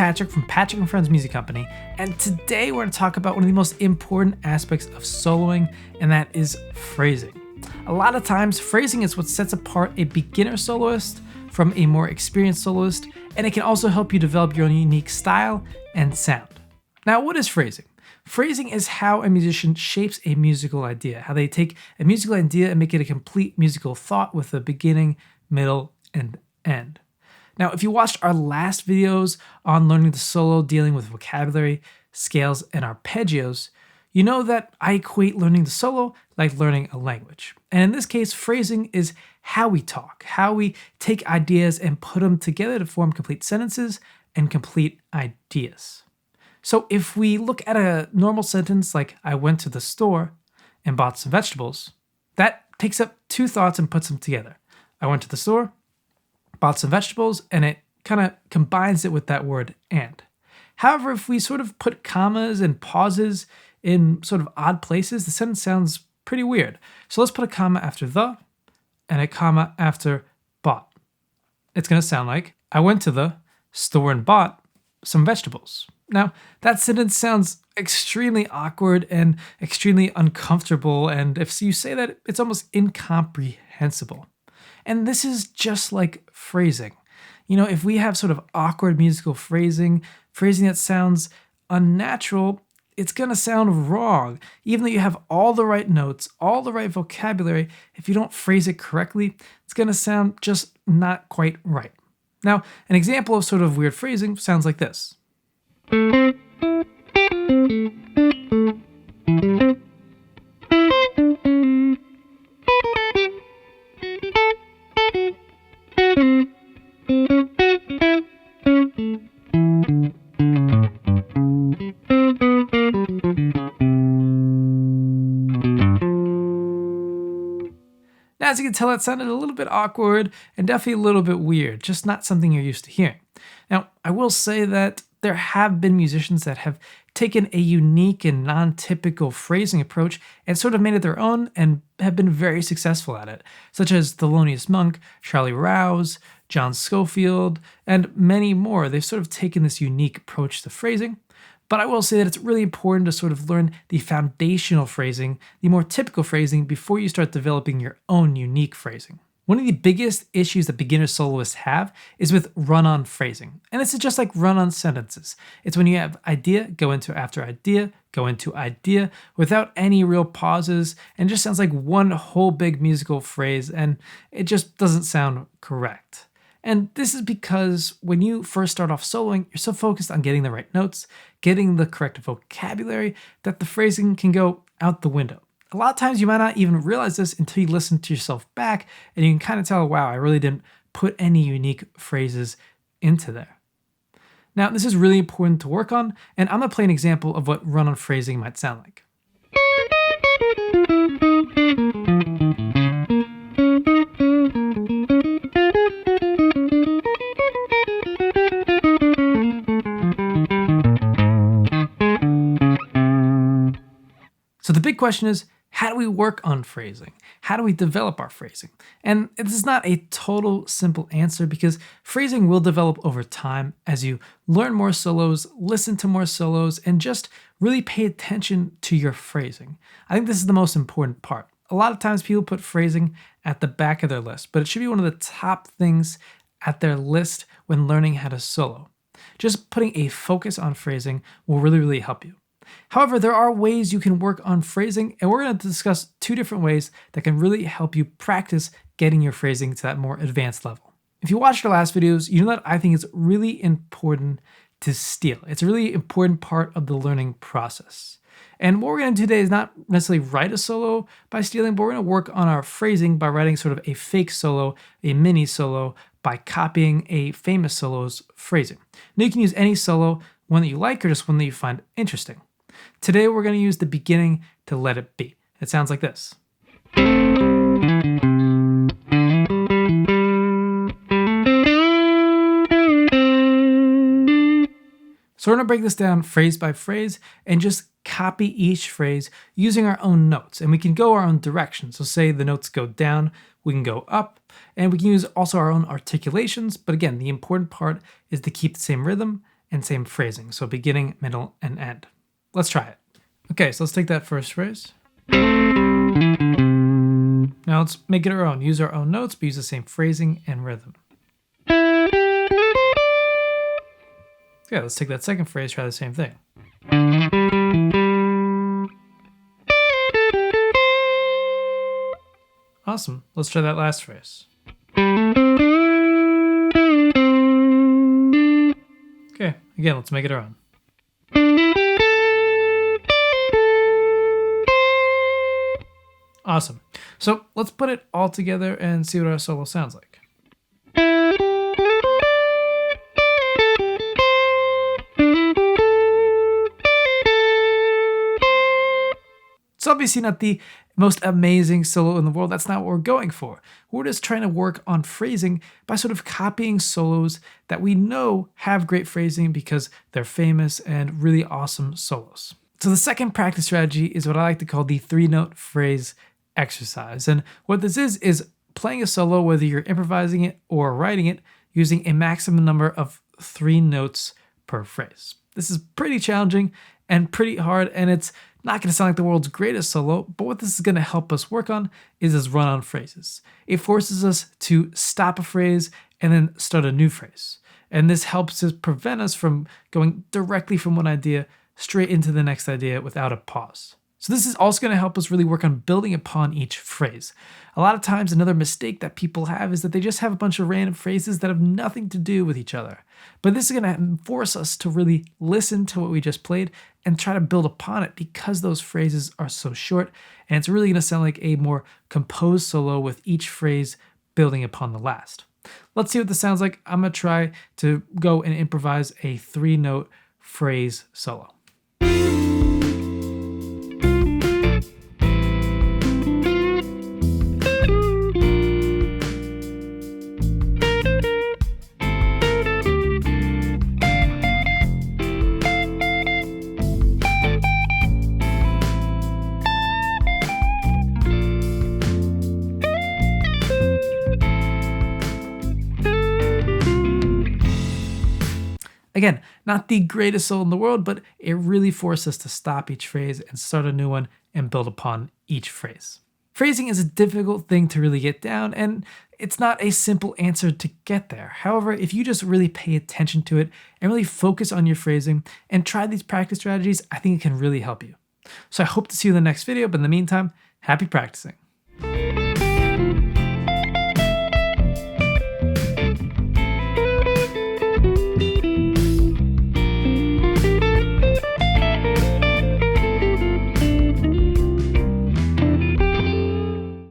Patrick from Patrick and Friends Music Company, and today we're going to talk about one of the most important aspects of soloing, and that is phrasing. A lot of times, phrasing is what sets apart a beginner soloist from a more experienced soloist, and it can also help you develop your own unique style and sound. Now, what is phrasing? Phrasing is how a musician shapes a musical idea, how they take a musical idea and make it a complete musical thought with a beginning, middle, and end. Now, if you watched our last videos on learning the solo, dealing with vocabulary, scales, and arpeggios, you know that I equate learning the solo like learning a language. And in this case, phrasing is how we talk, how we take ideas and put them together to form complete sentences and complete ideas. So if we look at a normal sentence like, I went to the store and bought some vegetables, that takes up two thoughts and puts them together. I went to the store, bought some vegetables, and it kind of combines it with that word and. However, if we sort of put commas and pauses in sort of odd places, the sentence sounds pretty weird. So let's put a comma after the and a comma after bought. It's going to sound like, I went to the store and bought some vegetables. Now, that sentence sounds extremely awkward and extremely uncomfortable, and if you say that, it's almost incomprehensible. And this is just like phrasing. You know, if we have sort of awkward musical phrasing that sounds unnatural, it's going to sound wrong. Even though you have all the right notes, all the right vocabulary, if you don't phrase it correctly, it's going to sound just not quite right. Now, an example of sort of weird phrasing sounds like this. Now, as you can tell, that sounded a little bit awkward and definitely a little bit weird, just not something you're used to hearing. Now, I will say that there have been musicians that have taken a unique and non-typical phrasing approach and sort of made it their own and have been very successful at it, such as Thelonious Monk, Charlie Rouse, John Scofield, and many more. They've sort of taken this unique approach to phrasing. But I will say that it's really important to sort of learn the foundational phrasing, the more typical phrasing, before you start developing your own unique phrasing. One of the biggest issues that beginner soloists have is with run-on phrasing. And this is just like run-on sentences. It's when you have idea, go into after idea, go into idea, without any real pauses, and it just sounds like one whole big musical phrase, and it just doesn't sound correct. And this is because when you first start off soloing, you're so focused on getting the right notes, getting the correct vocabulary, that the phrasing can go out the window. A lot of times you might not even realize this until you listen to yourself back, and you can kind of tell, wow, I really didn't put any unique phrases into there. Now, this is really important to work on, and I'm going to play an example of what run-on phrasing might sound like. So the big question is, how do we work on phrasing? How do we develop our phrasing? And this is not a total simple answer because phrasing will develop over time as you learn more solos, listen to more solos, and just really pay attention to your phrasing. I think this is the most important part. A lot of times people put phrasing at the back of their list, but it should be one of the top things at their list when learning how to solo. Just putting a focus on phrasing will really help you. However, there are ways you can work on phrasing, and we're going to discuss two different ways that can really help you practice getting your phrasing to that more advanced level. If you watched our last videos, you know that I think it's really important to steal. It's a really important part of the learning process. And what we're going to do today is not necessarily write a solo by stealing, but we're going to work on our phrasing by writing sort of a fake solo, a mini solo, by copying a famous solo's phrasing. Now you can use any solo, one that you like or just one that you find interesting. Today we're going to use the beginning to Let It Be. It sounds like this. So we're going to break this down phrase by phrase and just copy each phrase using our own notes. And we can go our own direction. So say the notes go down, we can go up, and we can use also our own articulations. But again, the important part is to keep the same rhythm and same phrasing. So beginning, middle, and end. Let's try it. Okay, so let's take that first phrase. Now let's make it our own. Use our own notes, but use the same phrasing and rhythm. Yeah, let's take that second phrase, try the same thing. Awesome. Let's try that last phrase. Okay, again, let's make it our own. Awesome. So let's put it all together and see what our solo sounds like. It's obviously not the most amazing solo in the world. That's not what we're going for. We're just trying to work on phrasing by sort of copying solos that we know have great phrasing because they're famous and really awesome solos. So the second practice strategy is what I like to call the 3-note phrase exercise. And what this is playing a solo, whether you're improvising it or writing it, using a maximum number of 3 notes per phrase. This is pretty challenging and pretty hard, and it's not going to sound like the world's greatest solo, but what this is going to help us work on is this run-on phrases. It forces us to stop a phrase and then start a new phrase. And this helps to prevent us from going directly from one idea straight into the next idea without a pause. So this is also going to help us really work on building upon each phrase. A lot of times another mistake that people have is that they just have a bunch of random phrases that have nothing to do with each other. But this is going to force us to really listen to what we just played and try to build upon it because those phrases are so short, and it's really going to sound like a more composed solo with each phrase building upon the last. Let's see what this sounds like. I'm going to try to go and improvise a 3-note phrase solo. Again, not the greatest solo in the world, but it really forces us to stop each phrase and start a new one and build upon each phrase. Phrasing is a difficult thing to really get down, and it's not a simple answer to get there. However, if you just really pay attention to it and really focus on your phrasing and try these practice strategies, I think it can really help you. So I hope to see you in the next video, but in the meantime, happy practicing.